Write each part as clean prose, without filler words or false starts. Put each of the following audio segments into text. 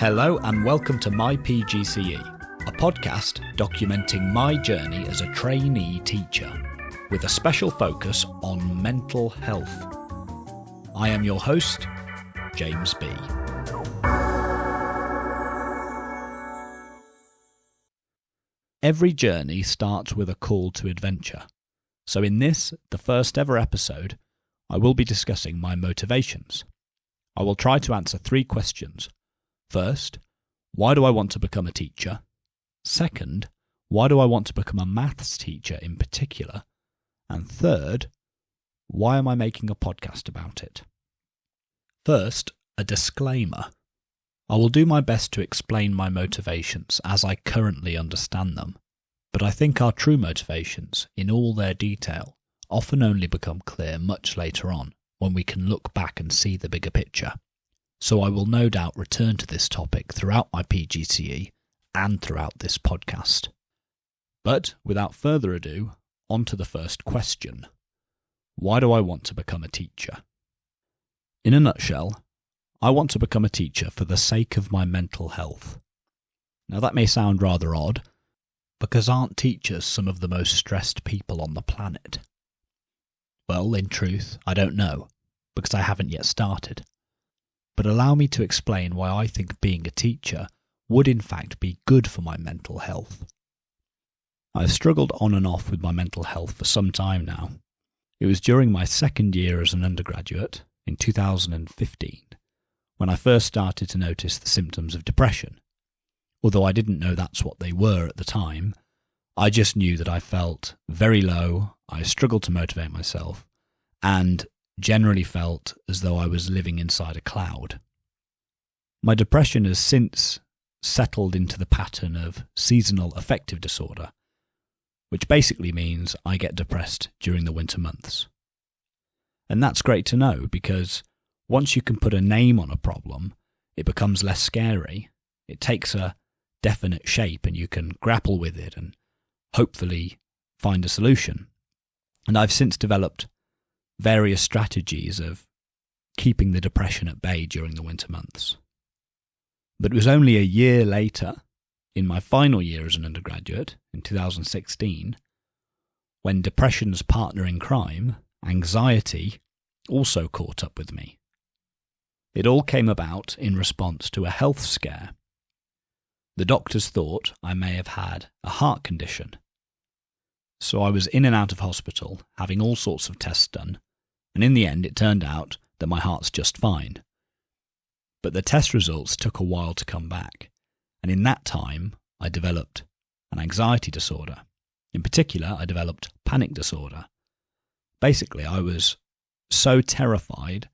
Hello and welcome to My PGCE, a podcast documenting my journey as a trainee teacher, with a special focus on mental health. I am your host, James B. Every journey starts with a call to adventure. So in this, the first ever episode, I will be discussing my motivations. I will try to answer 3 questions. First, why do I want to become a teacher? Second, why do I want to become a maths teacher in particular? And third, why am I making a podcast about it? First, a disclaimer. I will do my best to explain my motivations as I currently understand them, but I think our true motivations, in all their detail, often only become clear much later on, when we can look back and see the bigger picture. So I will no doubt return to this topic throughout my PGCE and throughout this podcast. But without further ado, on to the first question. Why do I want to become a teacher? In a nutshell, I want to become a teacher for the sake of my mental health. Now that may sound rather odd, because aren't teachers some of the most stressed people on the planet? Well, in truth, I don't know, because I haven't yet started. But allow me to explain why I think being a teacher would in fact be good for my mental health. I've struggled on and off with my mental health for some time now. It was during my second year as an undergraduate, in 2015, when I first started to notice the symptoms of depression. Although I didn't know that's what they were at the time, I just knew that I felt very low, I struggled to motivate myself, and generally felt as though I was living inside a cloud. My depression has since settled into the pattern of seasonal affective disorder, which basically means I get depressed during the winter months. And that's great to know, because once you can put a name on a problem, it becomes less scary. It takes a definite shape and you can grapple with it and hopefully find a solution. And I've since developed various strategies of keeping the depression at bay during the winter months. But it was only a year later, in my final year as an undergraduate, in 2016, when depression's partner in crime, anxiety, also caught up with me. It all came about in response to a health scare. The doctors thought I may have had a heart condition. So I was in and out of hospital, having all sorts of tests done, and in the end it turned out that my heart's just fine. But the test results took a while to come back, and in that time I developed an anxiety disorder. In particular, I developed panic disorder. Basically, I was so terrified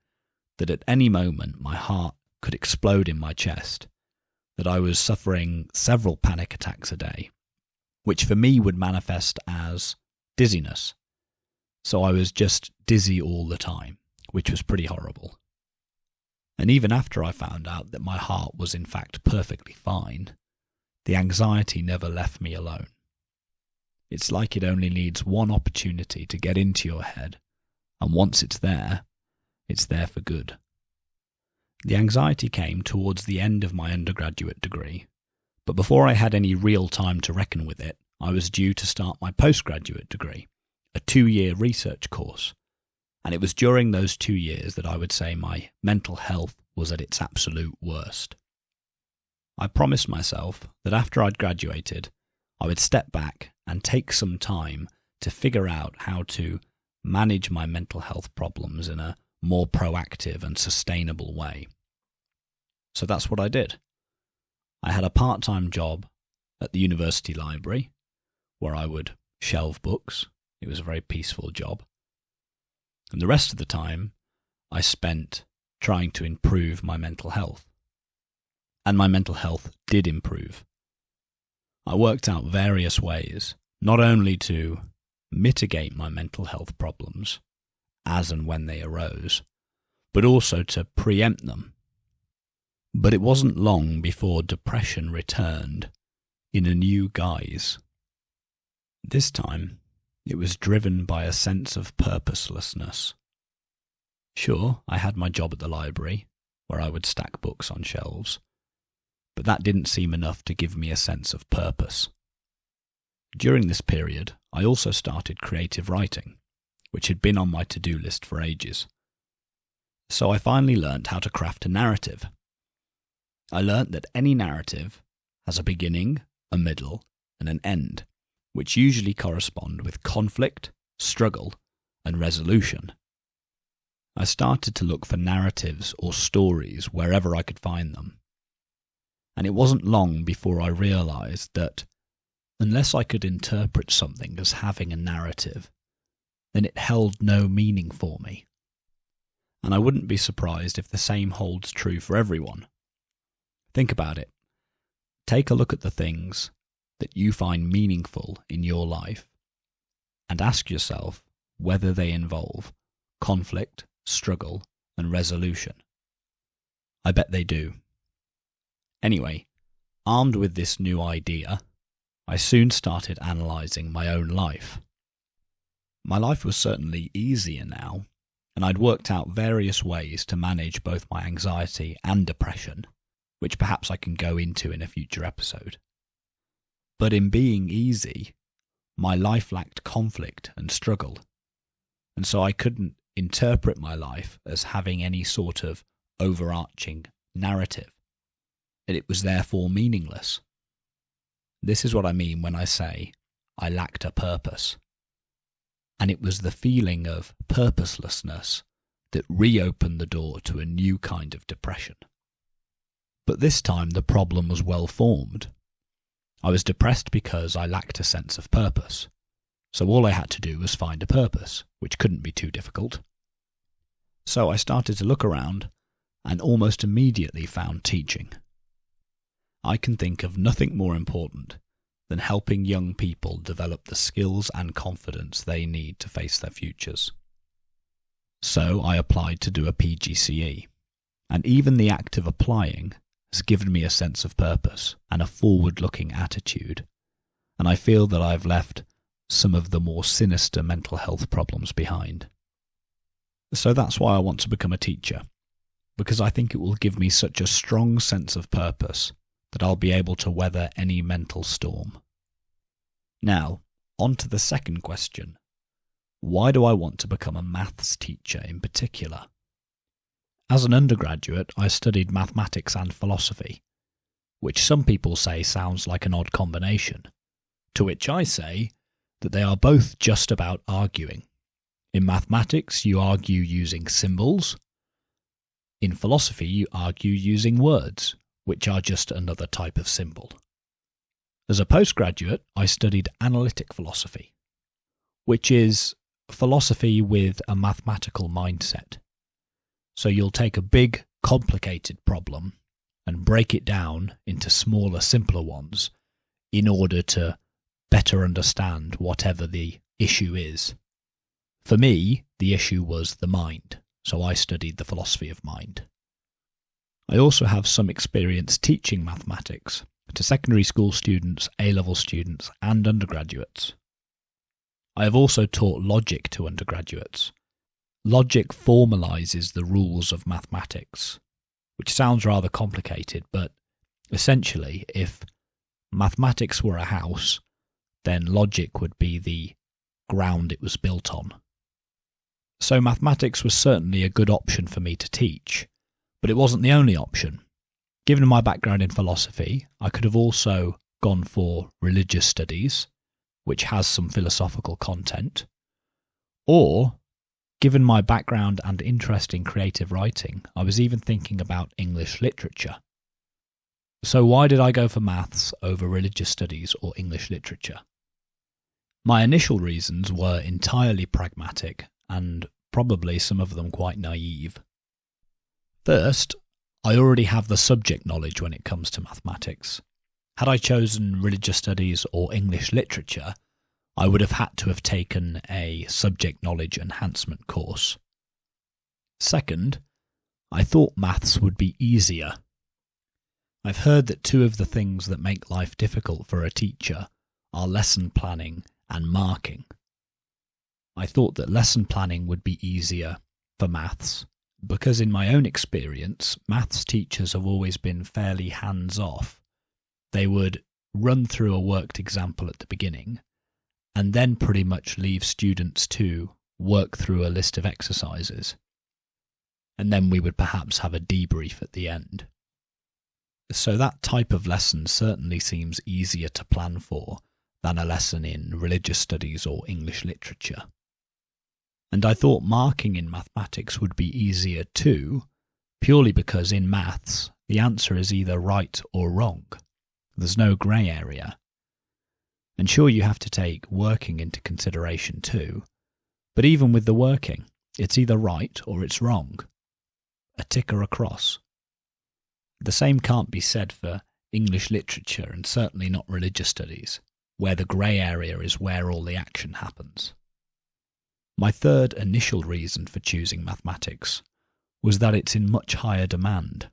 that at any moment my heart could explode in my chest, that I was suffering several panic attacks a day, which for me would manifest as dizziness. So I was just dizzy all the time, which was pretty horrible. And even after I found out that my heart was in fact perfectly fine, the anxiety never left me alone. It's like it only needs one opportunity to get into your head, and once it's there for good. The anxiety came towards the end of my undergraduate degree, but before I had any real time to reckon with it, I was due to start my postgraduate degree, a 2-year research course, and it was during those 2 years that I would say my mental health was at its absolute worst. I promised myself that after I'd graduated, I would step back and take some time to figure out how to manage my mental health problems in a more proactive and sustainable way. So that's what I did. I had a part-time job at the university library where I would shelve books. It was a very peaceful job. And the rest of the time I spent trying to improve my mental health. And my mental health did improve. I worked out various ways, not only to mitigate my mental health problems as and when they arose, but also to preempt them. But it wasn't long before depression returned in a new guise. This time, it was driven by a sense of purposelessness. Sure, I had my job at the library, where I would stack books on shelves, but that didn't seem enough to give me a sense of purpose. During this period, I also started creative writing, which had been on my to-do list for ages. So I finally learnt how to craft a narrative. I learnt that any narrative has a beginning, a middle, and an end, which usually correspond with conflict, struggle, and resolution. I started to look for narratives or stories wherever I could find them. And it wasn't long before I realised that unless I could interpret something as having a narrative, then it held no meaning for me. And I wouldn't be surprised if the same holds true for everyone. Think about it. Take a look at the things that you find meaningful in your life and ask yourself whether they involve conflict, struggle, and resolution. I bet they do. Anyway, armed with this new idea, I soon started analysing my own life. My life was certainly easier now, and I'd worked out various ways to manage both my anxiety and depression, which perhaps I can go into in a future episode. But in being easy, my life lacked conflict and struggle, and so I couldn't interpret my life as having any sort of overarching narrative, and it was therefore meaningless. This is what I mean when I say I lacked a purpose. And it was the feeling of purposelessness that reopened the door to a new kind of depression. But this time the problem was well formed. I was depressed because I lacked a sense of purpose. So all I had to do was find a purpose, which couldn't be too difficult. So I started to look around and almost immediately found teaching. I can think of nothing more important than helping young people develop the skills and confidence they need to face their futures. So I applied to do a PGCE, and even the act of applying has given me a sense of purpose and a forward-looking attitude, and I feel that I've left some of the more sinister mental health problems behind. So that's why I want to become a teacher, because I think it will give me such a strong sense of purpose that I'll be able to weather any mental storm. Now, on to the second question. Why do I want to become a maths teacher in particular? As an undergraduate, I studied mathematics and philosophy, which some people say sounds like an odd combination, to which I say that they are both just about arguing. In mathematics, you argue using symbols. In philosophy, you argue using words, which are just another type of symbol. As a postgraduate, I studied analytic philosophy, which is philosophy with a mathematical mindset. So you'll take a big, complicated problem and break it down into smaller, simpler ones in order to better understand whatever the issue is. For me, the issue was the mind, so I studied the philosophy of mind. I also have some experience teaching mathematics to secondary school students, A-level students, and undergraduates. I have also taught logic to undergraduates. Logic formalises the rules of mathematics, which sounds rather complicated, but essentially, if mathematics were a house, then logic would be the ground it was built on. So mathematics was certainly a good option for me to teach, but it wasn't the only option. Given my background in philosophy, I could have also gone for religious studies, which has some philosophical content, or, given my background and interest in creative writing, I was even thinking about English literature. So why did I go for maths over religious studies or English literature? My initial reasons were entirely pragmatic and probably some of them quite naive. First, I already have the subject knowledge when it comes to mathematics. Had I chosen religious studies or English literature, I would have had to have taken a subject knowledge enhancement course. Second, I thought maths would be easier. I've heard that two of the things that make life difficult for a teacher are lesson planning and marking. I thought that lesson planning would be easier for maths because in my own experience, maths teachers have always been fairly hands-off. They would run through a worked example at the beginning and then pretty much leave students to work through a list of exercises. And then we would perhaps have a debrief at the end. So that type of lesson certainly seems easier to plan for than a lesson in religious studies or English literature. And I thought marking in mathematics would be easier too, purely because in maths the answer is either right or wrong. There's no grey area. And sure, you have to take working into consideration too, but even with the working, it's either right or it's wrong. A tick or a cross. The same can't be said for English literature and certainly not religious studies, where the grey area is where all the action happens. My third initial reason for choosing mathematics was that it's in much higher demand,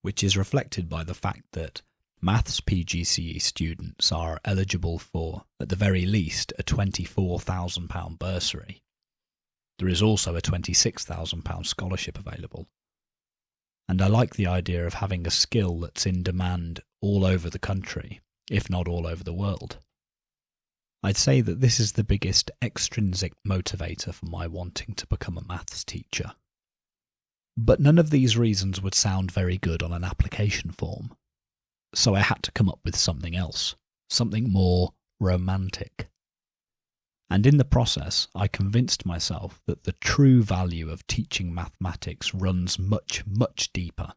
which is reflected by the fact that maths PGCE students are eligible for, at the very least, a £24,000 bursary. There is also a £26,000 scholarship available. And I like the idea of having a skill that's in demand all over the country, if not all over the world. I'd say that this is the biggest extrinsic motivator for my wanting to become a maths teacher. But none of these reasons would sound very good on an application form. So I had to come up with something else, something more romantic. And in the process, I convinced myself that the true value of teaching mathematics runs much, much deeper.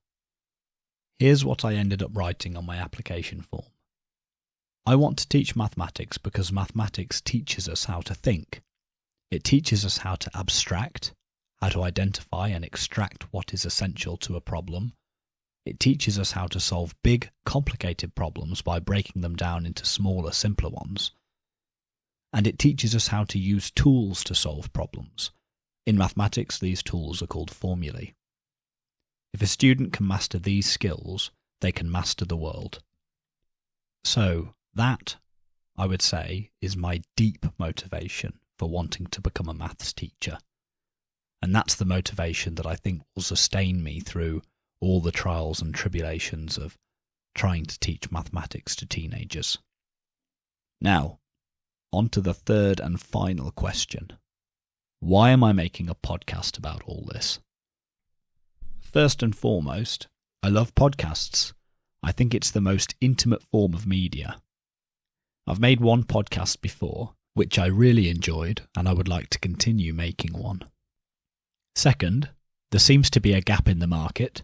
Here's what I ended up writing on my application form. I want to teach mathematics because mathematics teaches us how to think. It teaches us how to abstract, how to identify and extract what is essential to a problem. It teaches us how to solve big, complicated problems by breaking them down into smaller, simpler ones. And it teaches us how to use tools to solve problems. In mathematics, these tools are called formulae. If a student can master these skills, they can master the world. So, that, I would say, is my deep motivation for wanting to become a maths teacher. And that's the motivation that I think will sustain me through all the trials and tribulations of trying to teach mathematics to teenagers. Now, on to the third and final question. Why am I making a podcast about all this? First and foremost, I love podcasts. I think it's the most intimate form of media. I've made one podcast before, which I really enjoyed, and I would like to continue making one. Second, there seems to be a gap in the market.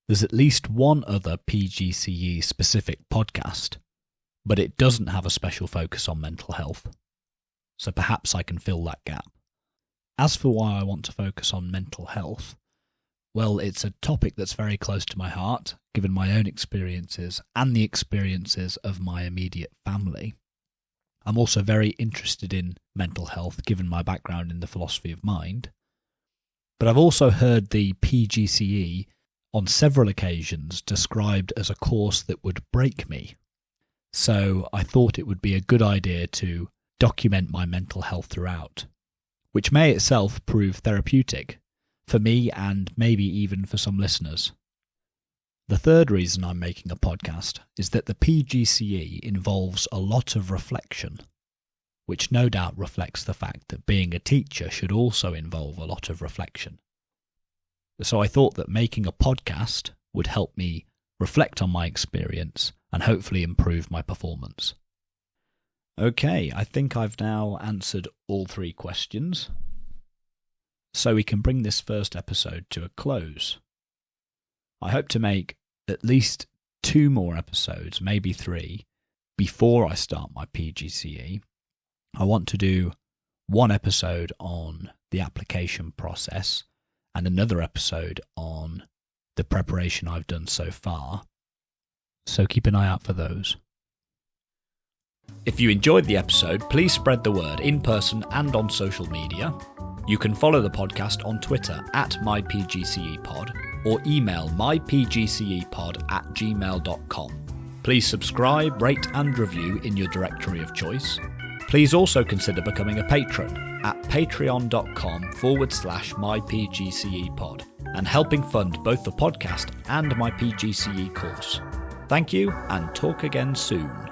There's at least one other PGCE-specific podcast, but it doesn't have a special focus on mental health. So perhaps I can fill that gap. As for why I want to focus on mental health, well, it's a topic that's very close to my heart, given my own experiences and the experiences of my immediate family. I'm also very interested in mental health, given my background in the philosophy of mind. But I've also heard the PGCE on several occasions described as a course that would break me. So I thought it would be a good idea to document my mental health throughout, which may itself prove therapeutic for me and maybe even for some listeners. The third reason I'm making a podcast is that the PGCE involves a lot of reflection, which no doubt reflects the fact that being a teacher should also involve a lot of reflection. So I thought that making a podcast would help me reflect on my experience and hopefully improve my performance. Okay, I think I've now answered all three questions, so we can bring this first episode to a close. I hope to make at least 2 more episodes, maybe 3, before I start my PGCE. I want to do 1 episode on the application process and another episode on the preparation I've done so far. So keep an eye out for those. If you enjoyed the episode, please spread the word in person and on social media. You can follow the podcast on Twitter @mypgcepod or email mypgcepod@gmail.com. Please subscribe, rate and review in your directory of choice. Please also consider becoming a patron at patreon.com/mypgcepod and helping fund both the podcast and my PGCE course. Thank you, and talk again soon.